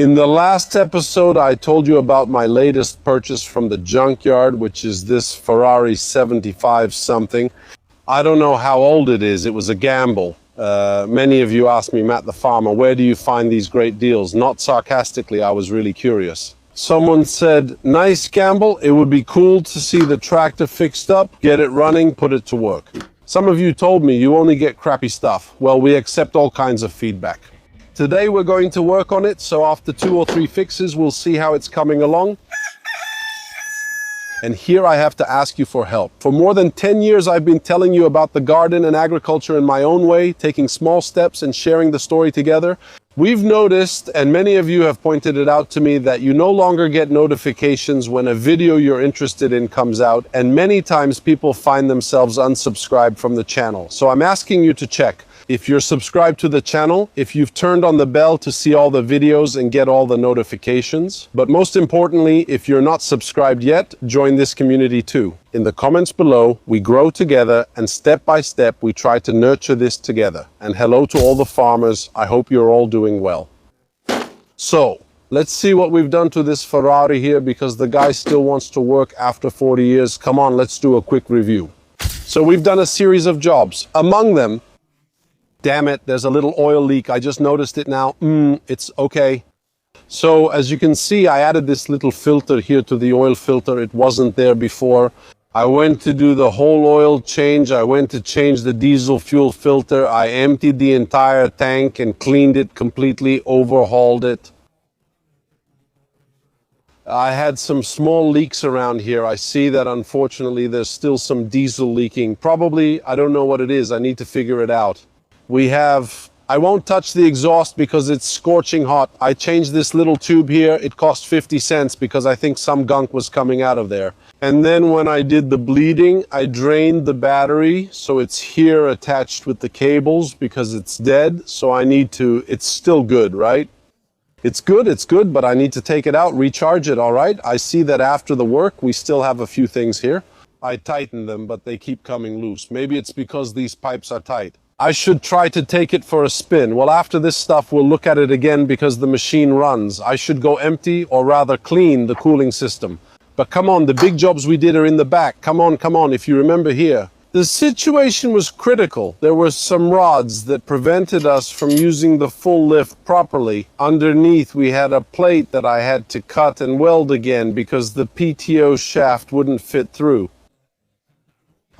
In the last episode, I told you about my latest purchase from the junkyard, which is this Ferrari 75 something. I don't know how old it is. It was a gamble. Many of you asked me, Matt the farmer, where do you find these great deals? Not sarcastically, I was really curious. Someone said, nice gamble. It would be cool to see the tractor fixed up, get it running, put it to work. Some of you told me you only get crappy stuff. Well, we accept all kinds of feedback. Today we're going to work on it, so after 2 or 3 fixes, we'll see how it's coming along. And here I have to ask you for help. For more than 10 years, I've been telling you about the garden and agriculture in my own way, taking small steps and sharing the story together. We've noticed, and many of you have pointed it out to me, that you no longer get notifications when a video you're interested in comes out, and many times people find themselves unsubscribed from the channel. So I'm asking you to check. If you're subscribed to the channel, if you've turned on the bell to see all the videos and get all the notifications, but most importantly, if you're not subscribed yet, join this community too. In the comments below, we grow together and step by step, we try to nurture this together. And hello to all the farmers. I hope you're all doing well. So, let's see what we've done to this Ferrari here because the guy still wants to work after 40 years. Come on, let's do a quick review. So we've done a series of jobs. Among them, damn it, there's a little oil leak. I just noticed it now. It's okay. So as you can see, I added this little filter here to the oil filter. It wasn't there before. I went to do the whole oil change. I went to change the diesel fuel filter. I emptied the entire tank and cleaned it completely, overhauled it. I had some small leaks around here. I see that unfortunately there's still some diesel leaking. Probably, I don't know what it is. I need to figure it out. I won't touch the exhaust because it's scorching hot. I changed this little tube here. It cost 50 cents because I think some gunk was coming out of there. And then when I did the bleeding, I drained the battery. So it's here attached with the cables because it's dead. So it's still good, right? It's good, but I need to take it out, recharge it, all right? I see that after the work, we still have a few things here. I tightened them, but they keep coming loose. Maybe it's because these pipes are tight. I should try to take it for a spin. Well, after this stuff, we'll look at it again because the machine runs. I should go empty or rather clean the cooling system. But come on, the big jobs we did are in the back. Come on, if you remember here. The situation was critical. There were some rods that prevented us from using the full lift properly. Underneath, we had a plate that I had to cut and weld again because the PTO shaft wouldn't fit through.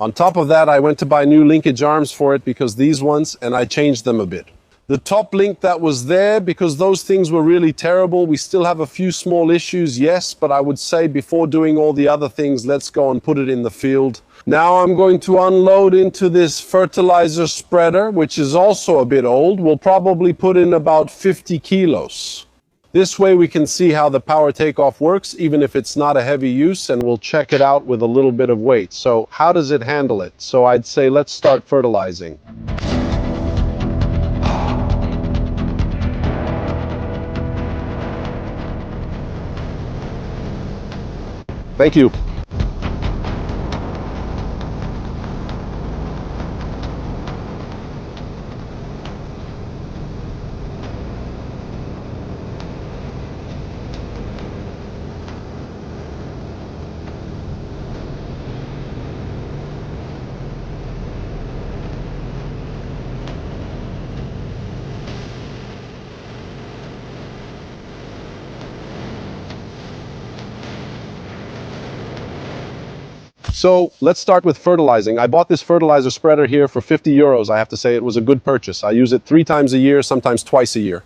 On top of that, I went to buy new linkage arms for it because these ones, and I changed them a bit. The top link that was there, because those things were really terrible, we still have a few small issues, yes, but I would say before doing all the other things, let's go and put it in the field. Now I'm going to unload into this fertilizer spreader, which is also a bit old. We'll probably put in about 50 kilos. This way we can see how the power takeoff works, even if it's not a heavy use, and we'll check it out with a little bit of weight. So how does it handle it? So I'd say let's start fertilizing. Thank you. So let's start with fertilizing. I bought this fertilizer spreader here for 50 euros. I have to say it was a good purchase. I use it 3 times a year, sometimes twice a year.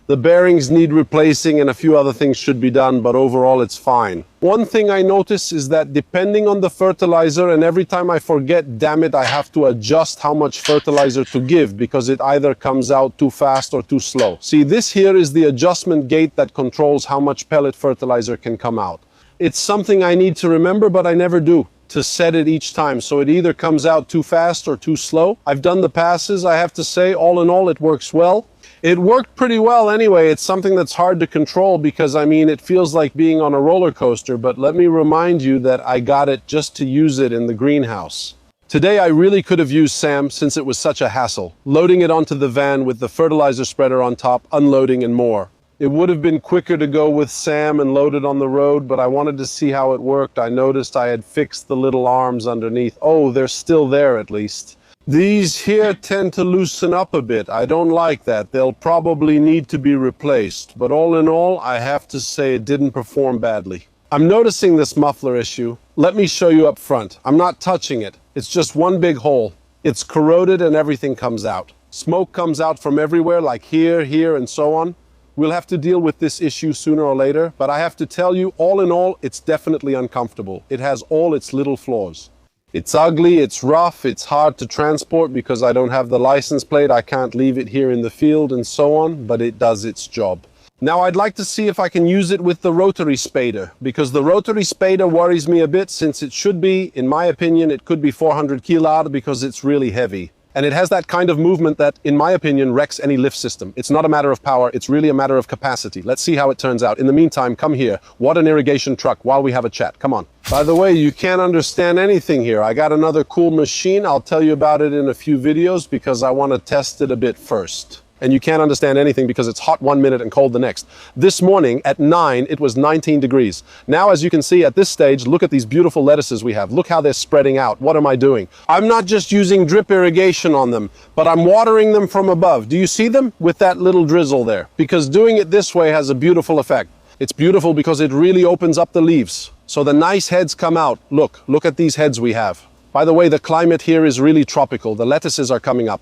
The bearings need replacing and a few other things should be done, but overall it's fine. One thing I notice is that depending on the fertilizer, and every time I forget, damn it, I have to adjust how much fertilizer to give because it either comes out too fast or too slow. See, this here is the adjustment gate that controls how much pellet fertilizer can come out. It's something I need to remember, but I never do, to set it each time. So it either comes out too fast or too slow. I've done the passes. I have to say, all in all, it works well. It worked pretty well anyway. It's something that's hard to control because, I mean, it feels like being on a roller coaster, but let me remind you that I got it just to use it in the greenhouse. Today, I really could have used Sam since it was such a hassle, loading it onto the van with the fertilizer spreader on top, unloading and more. It would have been quicker to go with Sam and load it on the road, but I wanted to see how it worked. I noticed I had fixed the little arms underneath. Oh, they're still there at least. These here tend to loosen up a bit. I don't like that. They'll probably need to be replaced. But all in all, I have to say it didn't perform badly. I'm noticing this muffler issue. Let me show you up front. I'm not touching it. It's just one big hole. It's corroded and everything comes out. Smoke comes out from everywhere, like here, here, and so on. We'll have to deal with this issue sooner or later, but I have to tell you, all in all, it's definitely uncomfortable. It has all its little flaws. It's ugly, it's rough, it's hard to transport because I don't have the license plate, I can't leave it here in the field and so on, but it does its job. Now I'd like to see if I can use it with the rotary spader, because the rotary spader worries me a bit since it should be, in my opinion, it could be 400 kilar because it's really heavy. And it has that kind of movement that, in my opinion, wrecks any lift system. It's not a matter of power, it's really a matter of capacity. Let's see how it turns out. In the meantime, come here. What an irrigation truck while we have a chat. Come on. By the way, you can't understand anything here. I got another cool machine. I'll tell you about it in a few videos because I want to test it a bit first. And you can't understand anything because it's hot 1 minute and cold the next. This morning at 9, it was 19 degrees. Now, as you can see at this stage, look at these beautiful lettuces we have. Look how they're spreading out. What am I doing? I'm not just using drip irrigation on them, but I'm watering them from above. Do you see them? With that little drizzle there. Because doing it this way has a beautiful effect. It's beautiful because it really opens up the leaves. So the nice heads come out. Look at these heads we have. By the way, the climate here is really tropical. The lettuces are coming up.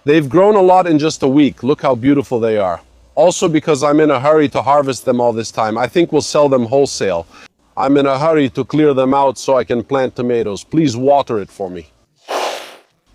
They've grown a lot in just a week. Look how beautiful they are. Also because I'm in a hurry to harvest them all this time. I think we'll sell them wholesale. I'm in a hurry to clear them out so I can plant tomatoes. Please water it for me.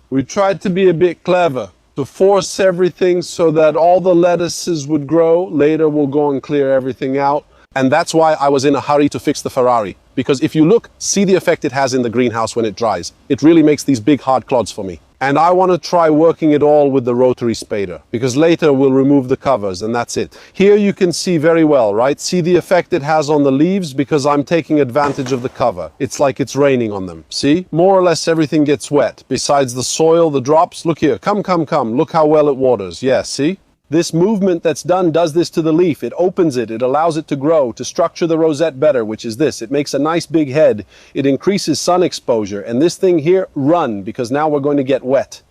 We tried to be a bit clever, to force everything so that all the lettuces would grow. Later we'll go and clear everything out. And that's why I was in a hurry to fix the Ferrari. Because if you look, see the effect it has in the greenhouse when it dries. It really makes these big hard clods for me. And I want to try working it all with the rotary spader, because later we'll remove the covers and that's it. Here you can see very well, right? See the effect it has on the leaves because I'm taking advantage of the cover. It's like it's raining on them. See? More or less everything gets wet. Besides the soil, the drops. Look here. Come. Look how well it waters. Yeah, see? This movement that's done does this to the leaf. It opens it, it allows it to grow, to structure the rosette better, which is this. It makes a nice big head. It increases sun exposure. And this thing here, run, because now we're going to get wet.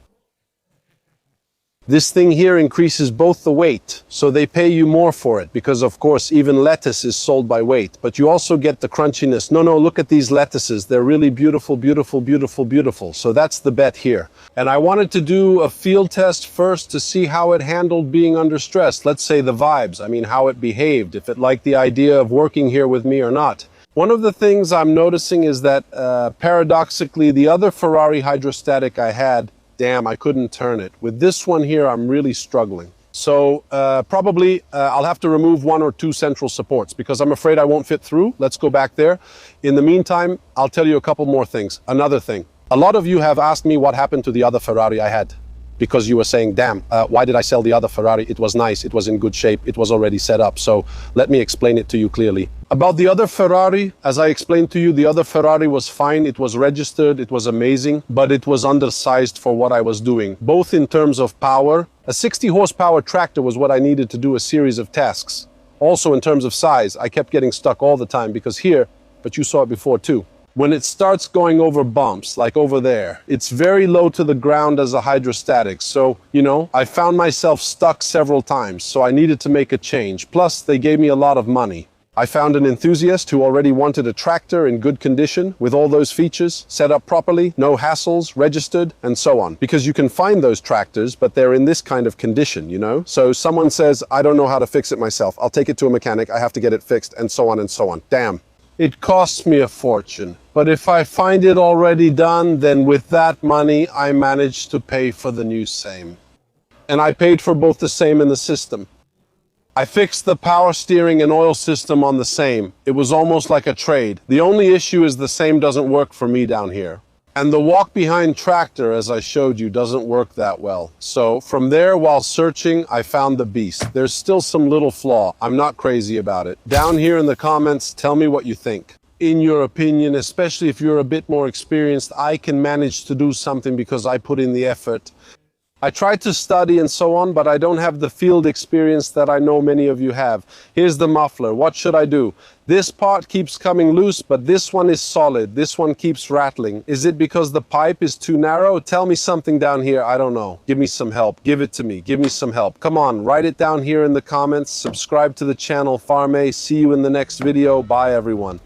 This thing here increases both the weight, so they pay you more for it, because of course even lettuce is sold by weight, but you also get the crunchiness. No, look at these lettuces. They're really beautiful. So that's the bet here. And I wanted to do a field test first to see how it handled being under stress. Let's say the vibes, how it behaved, if it liked the idea of working here with me or not. One of the things I'm noticing is that paradoxically, the other Ferrari hydrostatic I had, damn, I couldn't turn it. With this one here, I'm really struggling. So probably I'll have to remove 1 or 2 central supports because I'm afraid I won't fit through. Let's go back there. In the meantime, I'll tell you a couple more things. Another thing. A lot of you have asked me what happened to the other Ferrari I had, because you were saying, damn, why did I sell the other Ferrari? It was nice, it was in good shape, it was already set up. So let me explain it to you clearly. About the other Ferrari, as I explained to you, the other Ferrari was fine, it was registered, it was amazing, but it was undersized for what I was doing, both in terms of power. A 60 horsepower tractor was what I needed to do a series of tasks. Also in terms of size, I kept getting stuck all the time because here, but you saw it before too. When it starts going over bumps, like over there, it's very low to the ground as a hydrostatic. So, I found myself stuck several times, so I needed to make a change. Plus, they gave me a lot of money. I found an enthusiast who already wanted a tractor in good condition with all those features, set up properly, no hassles, registered, and so on. Because you can find those tractors, but they're in this kind of condition, So someone says, I don't know how to fix it myself. I'll take it to a mechanic. I have to get it fixed, and so on and so on. Damn. It costs me a fortune, but if I find it already done, then with that money, I manage to pay for the new same. And I paid for both the same and the system. I fixed the power steering and oil system on the same. It was almost like a trade. The only issue is the same doesn't work for me down here. And the walk-behind tractor, as I showed you, doesn't work that well. So from there, while searching, I found the beast. There's still some little flaw. I'm not crazy about it. Down here in the comments, tell me what you think. In your opinion, especially if you're a bit more experienced, I can manage to do something because I put in the effort. I tried to study and so on, but I don't have the field experience that I know many of you have. Here's the muffler. What should I do? This part keeps coming loose, but this one is solid. This one keeps rattling. Is it because the pipe is too narrow? Tell me something down here. I don't know. Give me some help. Give it to me. Give me some help. Come on, write it down here in the comments. Subscribe to the channel Farme. See you in the next video. Bye, everyone.